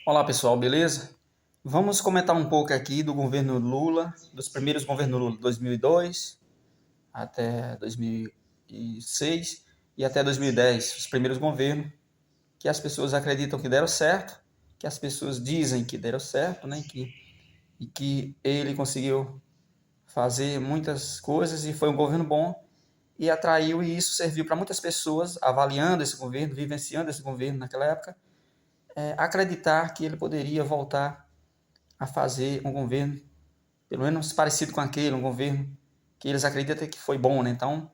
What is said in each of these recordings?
Olá pessoal, beleza? Vamos comentar um pouco aqui do governo Lula, dos primeiros governos Lula, 2002 até 2006 e até 2010, os primeiros governos que as pessoas acreditam que deram certo, que as pessoas dizem que deram certo, né? E que ele conseguiu fazer muitas coisas e foi um governo bom e atraiu e isso serviu para muitas pessoas avaliando esse governo, vivenciando esse governo naquela época, acreditar que ele poderia voltar a fazer um governo pelo menos parecido com aquele, um governo que eles acreditam que foi bom, né? Então,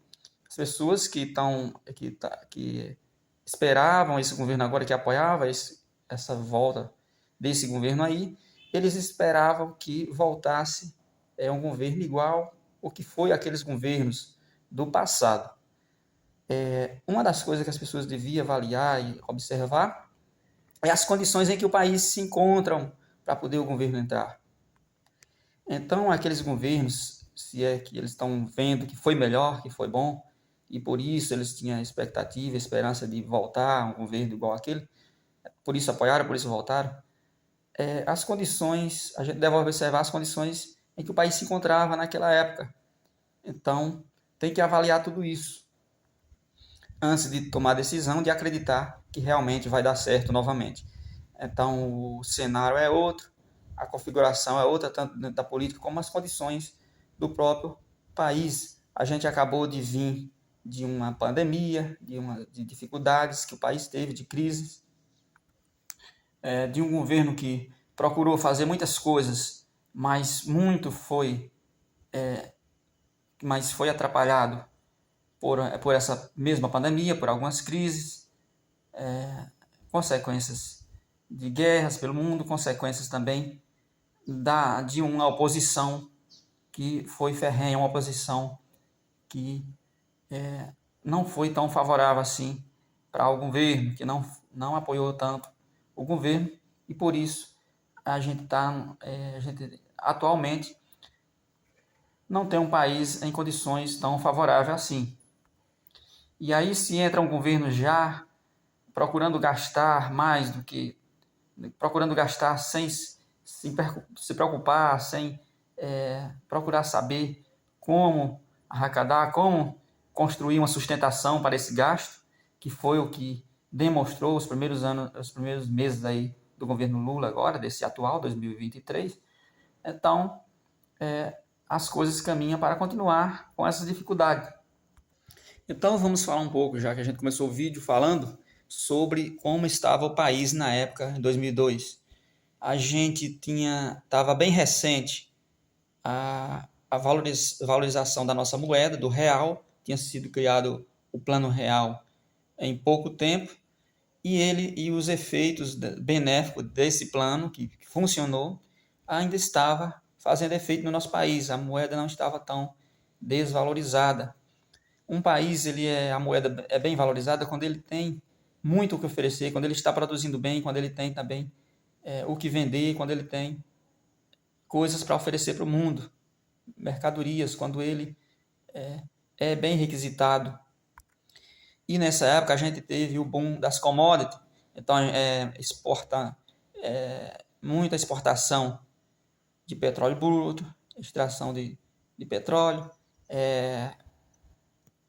as pessoas que esperavam esse governo agora, que apoiava essa volta desse governo aí, eles esperavam que voltasse um governo igual o que foi aqueles governos do passado. Uma das coisas que as pessoas deviam avaliar e observar é as condições em que o país se encontra para poder o governo entrar. Então, aqueles governos, se é que eles estão vendo que foi melhor, que foi bom, e por isso eles tinham expectativa, esperança de voltar a um governo igual aquele, por isso apoiaram, por isso voltaram, as condições, a gente deve observar as condições em que o país se encontrava naquela época. Então, tem que avaliar tudo isso antes de tomar a decisão de acreditar que realmente vai dar certo novamente. Então, o cenário é outro, a configuração é outra, tanto dentro da política como as condições do próprio país. A gente acabou de vir de uma pandemia, de dificuldades que o país teve, de crises, de um governo que procurou fazer muitas coisas, mas mas foi atrapalhado por essa mesma pandemia, por algumas crises, consequências de guerras pelo mundo, consequências também de uma oposição que foi ferrenha, uma oposição que não foi tão favorável assim para o governo, que não apoiou tanto o governo, e por isso a gente atualmente não tem um país em condições tão favoráveis assim. E aí se entra um governo já procurando gastar mais do que procurando gastar sem se preocupar, sem procurar saber como arrecadar, como construir uma sustentação para esse gasto, que foi o que demonstrou os primeiros anos, os primeiros meses aí do governo Lula agora, desse atual 2023. Então, as coisas caminham para continuar com essa dificuldade. Então vamos falar um pouco, já que a gente começou o vídeo falando sobre como estava o país na época, em 2002. A gente estava bem recente a valorização da nossa moeda, do real, tinha sido criado o plano real em pouco tempo, e os efeitos benéficos desse plano, que funcionou, ainda estava fazendo efeito no nosso país, a moeda não estava tão desvalorizada. Um país, a moeda é bem valorizada quando ele tem muito o que oferecer, quando ele está produzindo bem, quando ele tem também o que vender, quando ele tem coisas para oferecer para o mundo, mercadorias, quando ele é bem requisitado. E nessa época a gente teve o boom das commodities, então exporta muita exportação de petróleo bruto, extração de petróleo,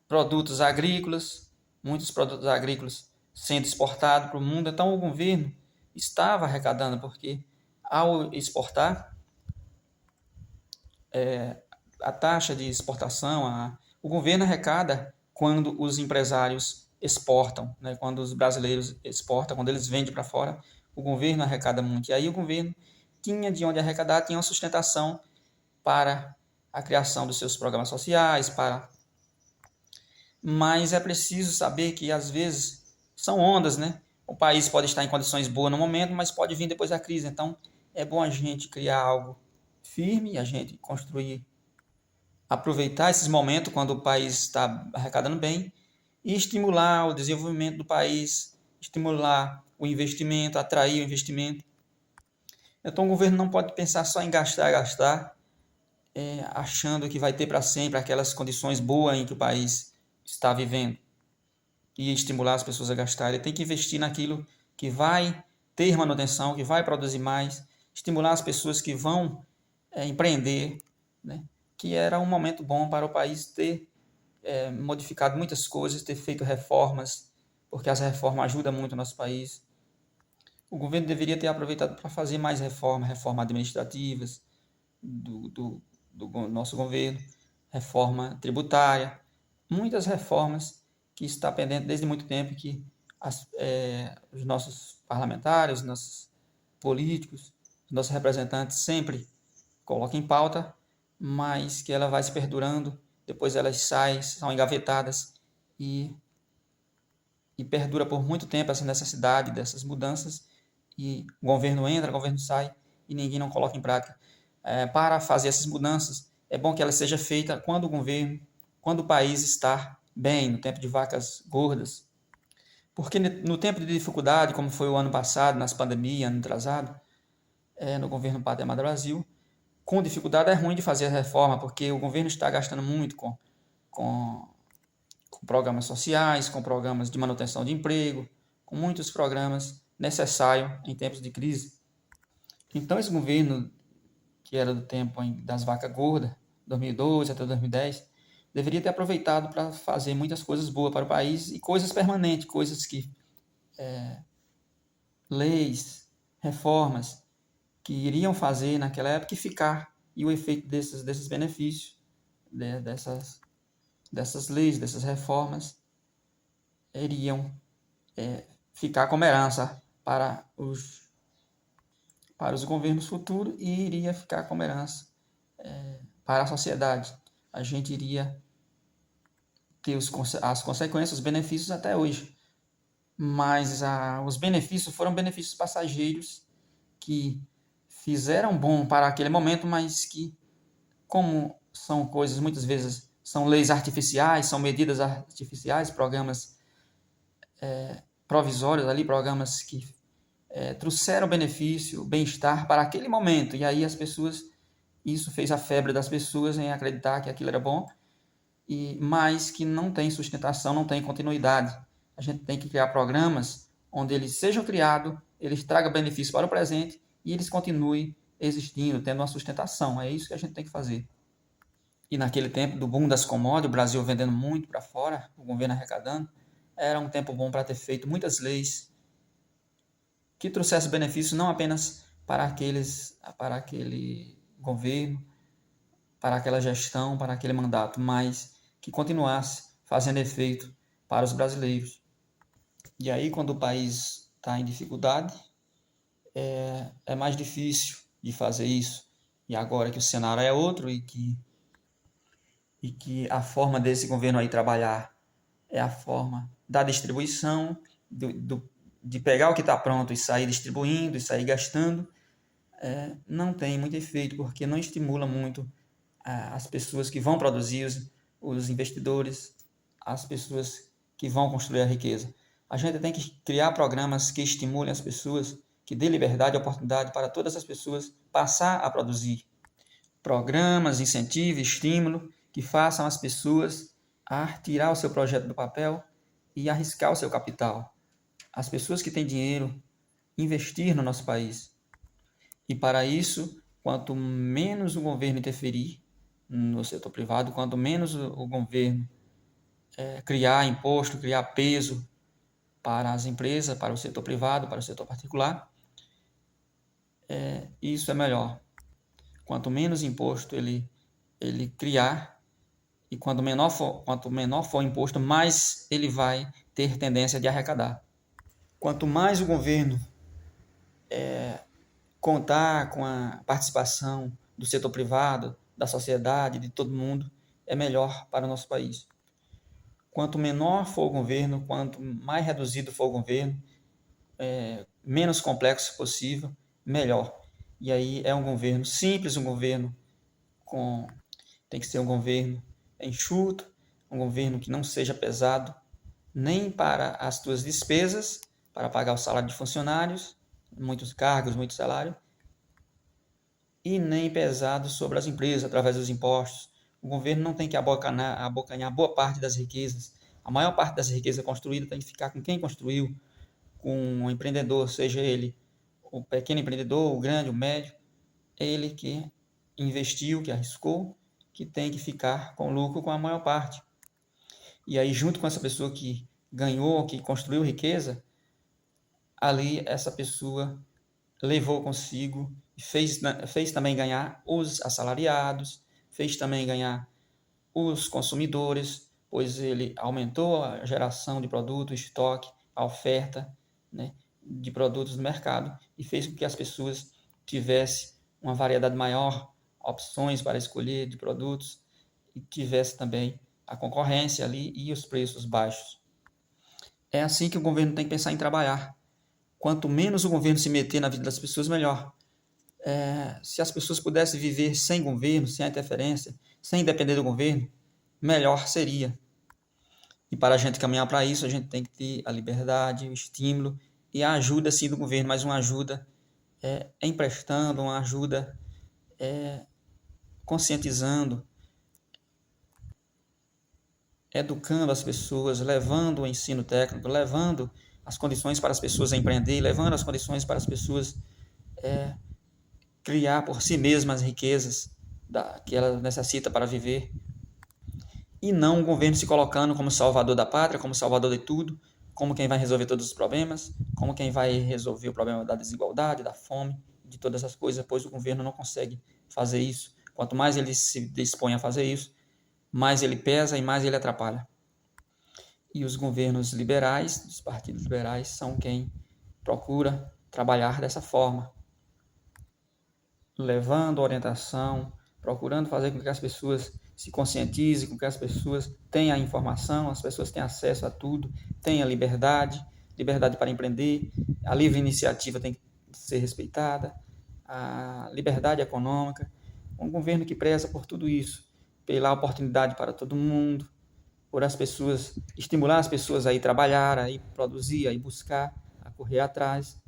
produtos agrícolas, muitos produtos agrícolas sendo exportados para o mundo. Então o governo estava arrecadando, porque ao exportar, a taxa de exportação, o governo arrecada quando os empresários exportam, né? Quando os brasileiros exportam, quando eles vendem para fora, o governo arrecada muito. E aí o governo tinha de onde arrecadar, tinha uma sustentação para a criação dos seus programas sociais, mas é preciso saber que às vezes são ondas, né? O país pode estar em condições boas no momento, mas pode vir depois da crise. Então é bom a gente criar algo firme, a gente construir, aproveitar esses momentos quando o país está arrecadando bem e estimular o desenvolvimento do país, estimular o investimento, atrair o investimento. Então o governo não pode pensar só em gastar, gastar, achando que vai ter para sempre aquelas condições boas em que o país está vivendo e estimular as pessoas a gastar. Ele tem que investir naquilo que vai ter manutenção, que vai produzir mais, estimular as pessoas que vão empreender, né? Que era um momento bom para o país ter modificado muitas coisas, ter feito reformas, porque as reformas ajudam muito o nosso país. O governo deveria ter aproveitado para fazer mais reformas administrativas do nosso governo, reforma tributária, muitas reformas que está pendente desde muito tempo, que os nossos parlamentares, os nossos políticos, os nossos representantes sempre colocam em pauta, mas que ela vai se perdurando, depois elas saem, são engavetadas e perdura por muito tempo essa necessidade dessas mudanças, e o governo entra, o governo sai e ninguém não coloca em prática. Para fazer essas mudanças, é bom que ela seja feita quando o país está bem, no tempo de vacas gordas. Porque no tempo de dificuldade, como foi o ano passado, nas pandemias, ano atrasado, no governo Pátria Amada Brasil, com dificuldade é ruim de fazer a reforma, porque o governo está gastando muito com programas sociais, com programas de manutenção de emprego, com muitos programas necessários em tempos de crise. Então, esse governo, que era do tempo das vacas gordas, 2012 até 2010, deveria ter aproveitado para fazer muitas coisas boas para o país e coisas permanentes, coisas que leis, reformas que iriam fazer naquela época e ficar, e o efeito desses benefícios, dessas leis, dessas reformas, iriam ficar como herança para os governos futuros e iria ficar como herança para a sociedade. A gente iria ter as consequências, os benefícios até hoje. Mas os benefícios foram benefícios passageiros que fizeram bom para aquele momento, mas que, como são coisas, muitas vezes, são leis artificiais, são medidas artificiais, programas provisórios ali, programas que trouxeram benefício, bem-estar para aquele momento. E aí isso fez a febre das pessoas em acreditar que aquilo era bom, mas que não tem sustentação, não tem continuidade. A gente tem que criar programas onde eles sejam criados, eles tragam benefício para o presente e eles continuem existindo, tendo uma sustentação. É isso que a gente tem que fazer. E naquele tempo do boom das commodities, o Brasil vendendo muito para fora, o governo arrecadando, era um tempo bom para ter feito muitas leis que trouxessem benefício não apenas para aquele governo, para aquela gestão, para aquele mandato, mas que continuasse fazendo efeito para os brasileiros. E aí, quando o país está em dificuldade, é mais difícil de fazer isso. E agora que o cenário é outro e que a forma desse governo aí trabalhar é a forma da distribuição, de pegar o que está pronto e sair distribuindo, e sair gastando, não tem muito efeito, porque não estimula muito as pessoas que vão produzir, os investidores, as pessoas que vão construir a riqueza. A gente tem que criar programas que estimulem as pessoas, que dê liberdade e oportunidade para todas as pessoas passar a produzir. Programas, incentivos, estímulo, que façam as pessoas a tirar o seu projeto do papel e arriscar o seu capital. As pessoas que têm dinheiro, investir no nosso país. E para isso, quanto menos o governo interferir no setor privado, quanto menos o governo criar imposto, criar peso para as empresas, para o setor privado, para o setor particular, isso é melhor. Quanto menos imposto ele criar, e quanto menor for o imposto, mais ele vai ter tendência de arrecadar. Quanto mais o governo contar com a participação do setor privado, da sociedade, de todo mundo, é melhor para o nosso país. Quanto menor for o governo, quanto mais reduzido for o governo, menos complexo possível, melhor. E aí é um governo simples, um governo tem que ser um governo enxuto, um governo que não seja pesado nem para as tuas despesas, para pagar o salário de funcionários, muitos cargos, muito salário, e nem pesado sobre as empresas através dos impostos. O governo não tem que abocanhar boa parte das riquezas. A maior parte das riquezas construídas tem que ficar com quem construiu, com o empreendedor, seja ele o pequeno empreendedor, o grande, o médio, ele que investiu, que arriscou, que tem que ficar com lucro com a maior parte. E aí, junto com essa pessoa que ganhou, que construiu riqueza, ali essa pessoa levou consigo, fez também ganhar os assalariados, fez também ganhar os consumidores, pois ele aumentou a geração de produto, estoque, a oferta, né, de produtos no mercado e fez com que as pessoas tivessem uma variedade maior, opções para escolher de produtos e tivesse também a concorrência ali e os preços baixos. É assim que o governo tem que pensar em trabalhar. Quanto menos o governo se meter na vida das pessoas, melhor. Se as pessoas pudessem viver sem governo, sem a interferência, sem depender do governo, melhor seria. E para a gente caminhar para isso, a gente tem que ter a liberdade, o estímulo e a ajuda, sim, do governo, mas uma ajuda emprestando, uma ajuda conscientizando, educando as pessoas, levando o ensino técnico, levando as condições para as pessoas empreender, levando as condições para as pessoas criar por si mesmas as riquezas que ela necessita para viver. E não o governo se colocando como salvador da pátria, como salvador de tudo, como quem vai resolver todos os problemas, como quem vai resolver o problema da desigualdade, da fome, de todas essas coisas, pois o governo não consegue fazer isso. Quanto mais ele se dispõe a fazer isso, mais ele pesa e mais ele atrapalha. E os governos liberais, os partidos liberais, são quem procura trabalhar dessa forma, levando orientação, procurando fazer com que as pessoas se conscientizem, com que as pessoas tenham a informação, as pessoas tenham acesso a tudo, tenham liberdade, liberdade para empreender, a livre iniciativa tem que ser respeitada, a liberdade econômica, um governo que preza por tudo isso, pela oportunidade para todo mundo, por as pessoas, estimular as pessoas a ir trabalhar, a ir produzir, a ir buscar, a correr atrás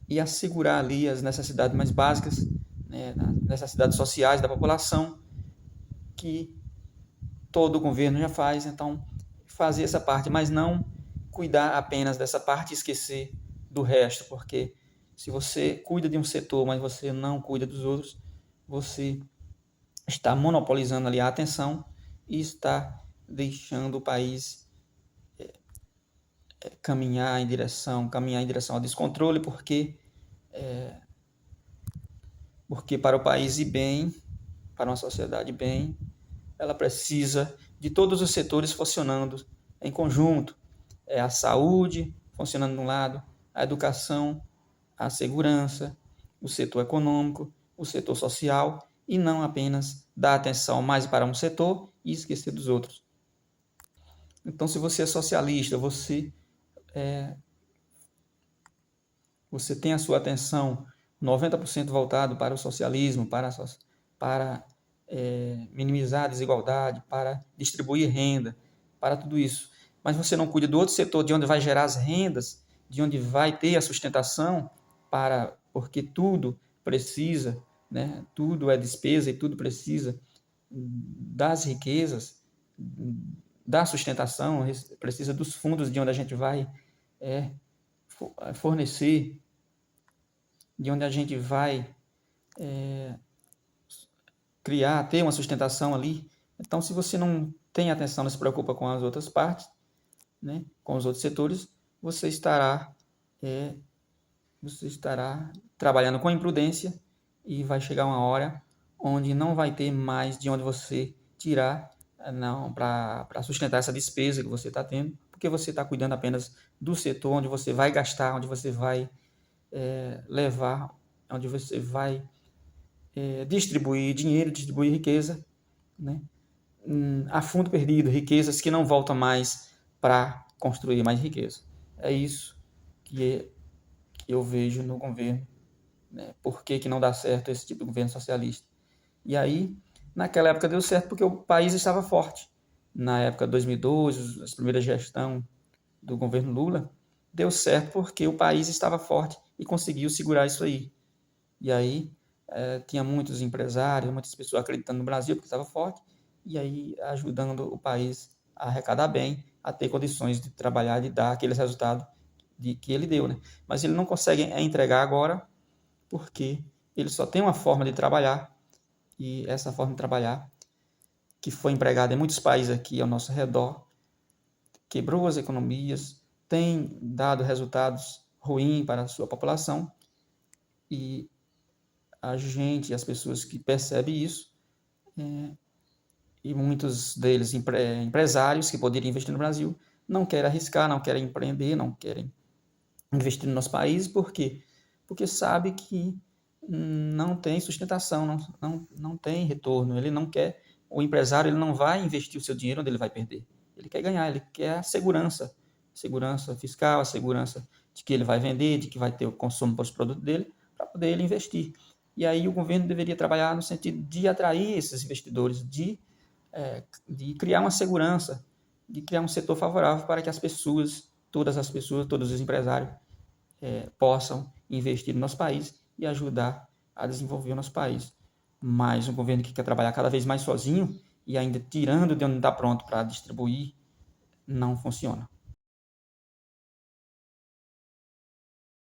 e assegurar ali as necessidades mais básicas, né, necessidades sociais da população, que todo o governo já faz. Então, fazer essa parte, mas não cuidar apenas dessa parte e esquecer do resto, porque se você cuida de um setor, mas você não cuida dos outros, você está monopolizando ali a atenção e está deixando o país caminhar em direção ao descontrole, porque para o país ir bem, para uma sociedade bem, ela precisa de todos os setores funcionando em conjunto. É a saúde funcionando de um lado, a educação, a segurança, o setor econômico, o setor social, e não apenas dar atenção mais para um setor e esquecer dos outros. Então, se você é socialista, você tem a sua atenção 90% voltado para o socialismo, para minimizar a desigualdade, para distribuir renda, para tudo isso. Mas você não cuida do outro setor, de onde vai gerar as rendas, de onde vai ter a sustentação, porque tudo precisa, né? Tudo é despesa e tudo precisa das riquezas, da sustentação, precisa dos fundos de onde a gente vai fornecer, de onde a gente vai criar, ter uma sustentação ali. Então, se você não tem atenção, não se preocupa com as outras partes, né, com os outros setores, você estará trabalhando com imprudência e vai chegar uma hora onde não vai ter mais de onde você tirar para sustentar essa despesa que você está tendo, porque você está cuidando apenas do setor onde você vai gastar, onde você vai levar, onde você vai distribuir dinheiro, distribuir riqueza, né? A fundo perdido, riquezas que não voltam mais para construir mais riqueza. É isso que eu vejo no governo, né? Por que não dá certo esse tipo de governo socialista? E aí, naquela época deu certo porque o país estava forte. Na época de 2012, a primeira gestão do governo Lula, deu certo porque o país estava forte e conseguiu segurar isso aí. E aí, tinha muitos empresários, muitas pessoas acreditando no Brasil porque estava forte, e aí ajudando o país a arrecadar bem, a ter condições de trabalhar, de dar aqueles resultados que ele deu, né? Mas ele não consegue entregar agora porque ele só tem uma forma de trabalhar, e essa forma de trabalhar, que foi empregada em muitos países aqui ao nosso redor, quebrou as economias, tem dado resultados ruins para a sua população, e a gente, as pessoas que percebem isso, e muitos deles empresários que poderiam investir no Brasil, não querem arriscar, não querem empreender, não querem investir no nosso país. Por quê? Porque sabe que não tem sustentação, não tem retorno. Ele não quer, o empresário ele não vai investir o seu dinheiro onde ele vai perder. Ele quer ganhar, ele quer a segurança fiscal, a segurança de que ele vai vender, de que vai ter o consumo para os produtos dele, para poder ele investir. E aí o governo deveria trabalhar no sentido de atrair esses investidores, de criar uma segurança, de criar um setor favorável para que as pessoas, todos os empresários, possam investir no nosso país e ajudar a desenvolver o nosso país. Mas um governo que quer trabalhar cada vez mais sozinho e ainda tirando de onde está pronto para distribuir, não funciona.